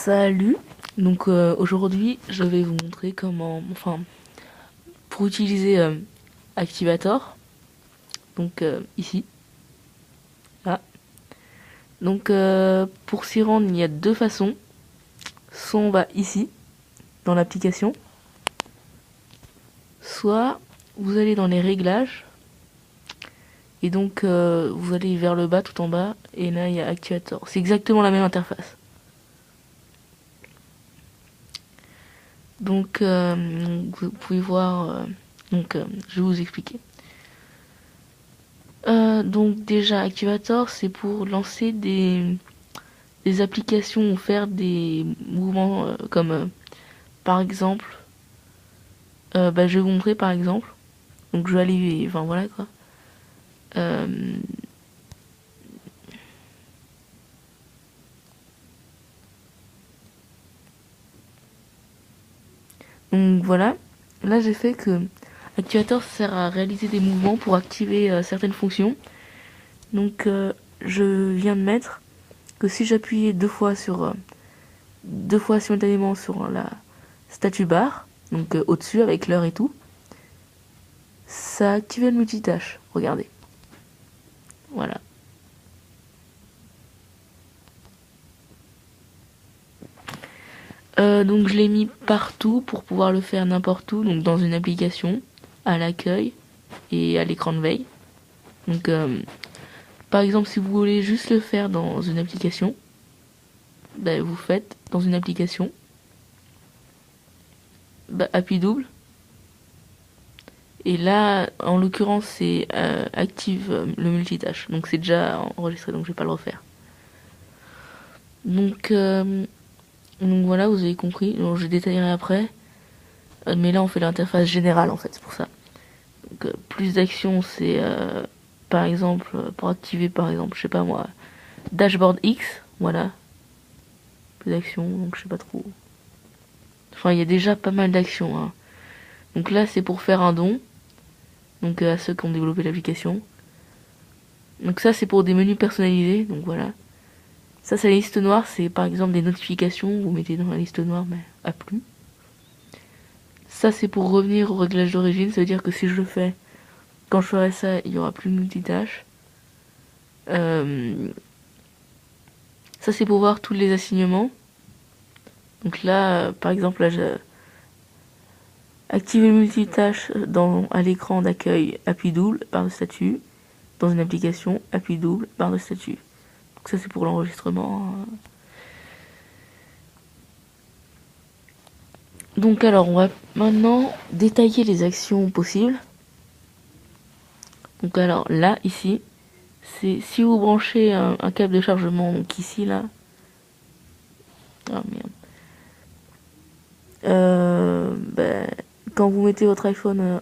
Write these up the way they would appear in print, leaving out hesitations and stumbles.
Salut. Donc aujourd'hui je vais vous montrer comment, pour utiliser Activator. Donc ici, là. Donc pour s'y rendre il y a deux façons. Soit on va ici dans l'application, soit vous allez dans les réglages et donc vous allez vers le bas tout en bas et là il y a Activator. C'est exactement la même interface. Donc vous pouvez voir, je vais vous expliquer. Donc déjà Activator c'est pour lancer des applications ou faire des mouvements comme par exemple, je vais vous montrer par exemple. Donc je vais aller, enfin voilà quoi. Euh, donc voilà, là j'ai fait que Activator sert à réaliser des mouvements pour activer certaines fonctions. Donc je viens de mettre que si j'appuyais deux fois simultanément sur la statue barre, donc au-dessus avec l'heure et tout, ça activait le multitâche. Regardez. Voilà. Donc je l'ai mis partout pour pouvoir le faire n'importe où, donc dans une application, à l'accueil et à l'écran de veille. Donc par exemple si vous voulez juste le faire dans une application, vous faites dans une application, appui double. Et là, en l'occurrence, c'est active le multitâche. Donc c'est déjà enregistré, donc je vais pas le refaire. Donc voilà, vous avez compris. Donc, je détaillerai après. Mais là, on fait l'interface générale, en fait, c'est pour ça. Donc plus d'actions, c'est par exemple, pour activer, par exemple, je sais pas moi, Dashboard X. Voilà. Plus d'actions, donc je sais pas trop. Enfin, il y a déjà pas mal d'actions. Hein. Donc là, c'est pour faire un don. Donc à ceux qui ont développé l'application. Donc ça c'est pour des menus personnalisés, donc voilà. Ça c'est la liste noire, c'est par exemple des notifications, vous mettez dans la liste noire mais à plus. Ça c'est pour revenir au réglage d'origine, ça veut dire que si je le fais, quand je ferai ça, il n'y aura plus de multitâche. Ça c'est pour voir tous les assignements. Donc là, par exemple, là, activer le multitâche à l'écran d'accueil, appui double, barre de statut. Dans une application, appui double, barre de statut. Donc ça c'est pour l'enregistrement. Donc alors on va maintenant détailler les actions possibles. Donc alors là, ici, c'est si vous branchez un câble de chargement, donc ici là. Ah merde. Quand vous mettez votre iPhone,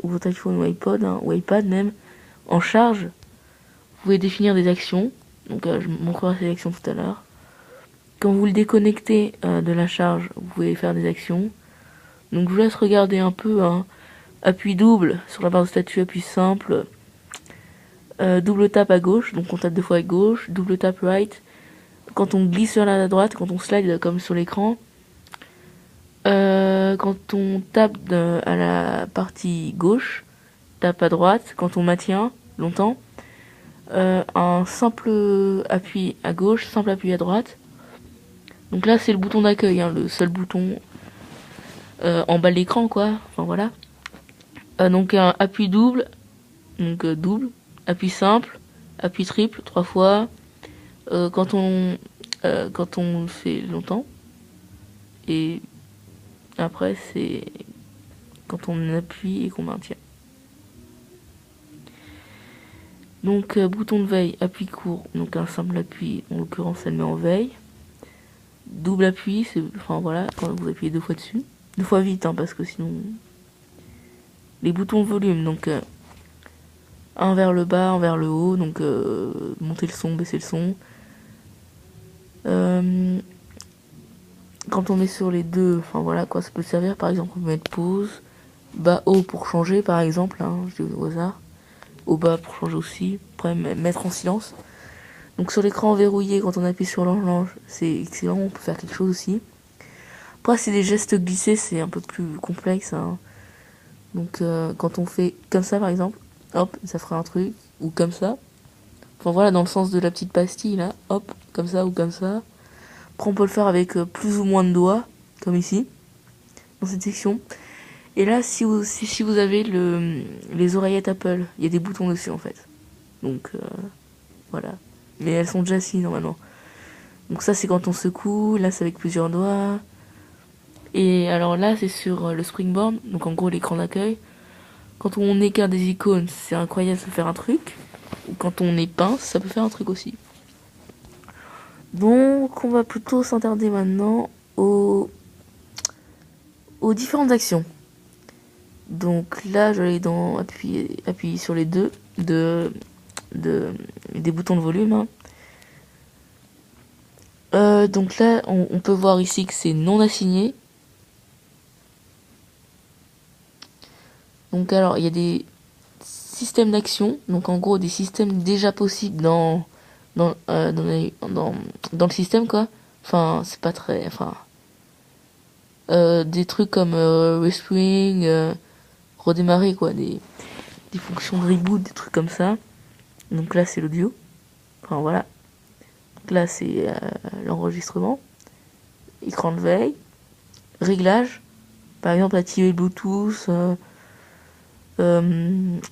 votre iPhone ou iPod, ou iPad même, en charge, vous pouvez définir des actions. Donc je montrerai ces actions tout à l'heure. Quand vous le déconnectez de la charge, vous pouvez faire des actions. Donc je vous laisse regarder un peu. Hein. Appui double sur la barre de statut, appui simple. Double tap à gauche, donc on tape deux fois à gauche. Double tap right. Quand on glisse sur la droite, quand on slide comme sur l'écran. Quand on tape à la partie gauche, tape à droite. Quand on maintient longtemps. Un simple appui à gauche, simple appui à droite. Donc là c'est le bouton d'accueil, hein, le seul bouton en bas de l'écran quoi. Enfin voilà. Donc un appui double, donc double, appui simple, appui triple 3 fois. Quand on le fait longtemps. Et après c'est quand on appuie et qu'on maintient. Donc bouton de veille, appui court, donc un simple appui, en l'occurrence elle met en veille. Double appui, c'est enfin voilà, quand vous appuyez deux fois dessus. Deux fois vite hein, parce que sinon. Les boutons de volume, donc un vers le bas, un vers le haut, donc monter le son, baisser le son. Quand on est sur les deux, enfin voilà quoi, ça peut servir. Par exemple, on peut mettre pause, bas haut pour changer par exemple, hein, je dis au hasard. Au bas pour changer aussi, après mettre en silence. Donc sur l'écran verrouillé, quand on appuie sur l'horloge, c'est excellent, on peut faire quelque chose aussi. Après, c'est des gestes glissés, c'est un peu plus complexe, hein. Donc quand on fait comme ça par exemple, hop, ça fera un truc, ou comme ça. Enfin voilà, dans le sens de la petite pastille là, hop, comme ça ou comme ça. Après on peut le faire avec plus ou moins de doigts, comme ici, dans cette section. Et là, si vous avez les oreillettes Apple, il y a des boutons dessus en fait. Donc voilà. Mais elles sont déjà assises normalement. Donc ça c'est quand on secoue, là c'est avec plusieurs doigts. Et alors là c'est sur le springboard, donc en gros l'écran d'accueil. Quand on écarte des icônes, c'est incroyable, ça peut faire un truc. Ou quand on est pince, ça peut faire un truc aussi. Donc on va plutôt s'attarder maintenant aux différentes actions. Donc là je vais aller dans appuyer sur les deux des boutons de volume, hein. Donc là on peut voir ici que c'est non assigné. Donc alors il y a des systèmes d'action, donc en gros des systèmes déjà possibles dans le système quoi. Enfin c'est pas très, enfin des trucs comme respring, redémarrer quoi, des fonctions de reboot, des trucs comme ça. Donc là c'est l'audio, enfin voilà. Donc là c'est l'enregistrement, écran de veille, réglage, par exemple activer le Bluetooth,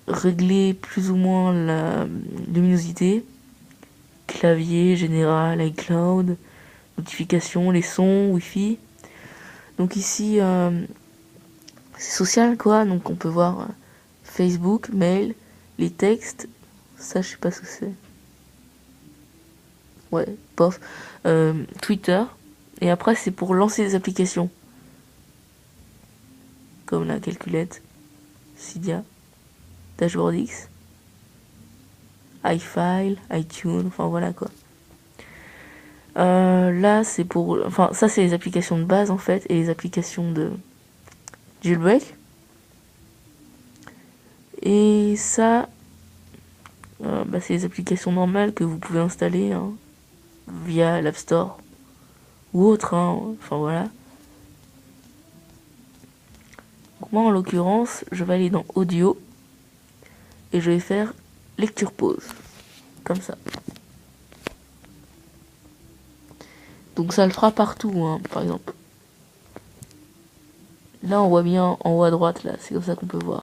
régler plus ou moins la luminosité, clavier général, iCloud, notifications, les sons, Wi-Fi. Donc ici c'est social quoi, donc on peut voir Facebook, mail, les textes, ça je sais pas ce que c'est. Ouais, bof. Twitter. Et après c'est pour lancer des applications. Comme la calculette, Cydia, Dashboard X, iFile, iTunes, enfin voilà quoi. Là c'est pour, enfin ça c'est les applications de base en fait, et les applications de jailbreak. Et ça, c'est les applications normales que vous pouvez installer, hein, via l'App Store ou autre, hein, enfin voilà. Donc moi en l'occurrence, je vais aller dans Audio et je vais faire lecture pause, comme ça. Donc ça le fera partout, hein, par exemple. Là on voit bien en haut à droite, là, c'est comme ça qu'on peut voir.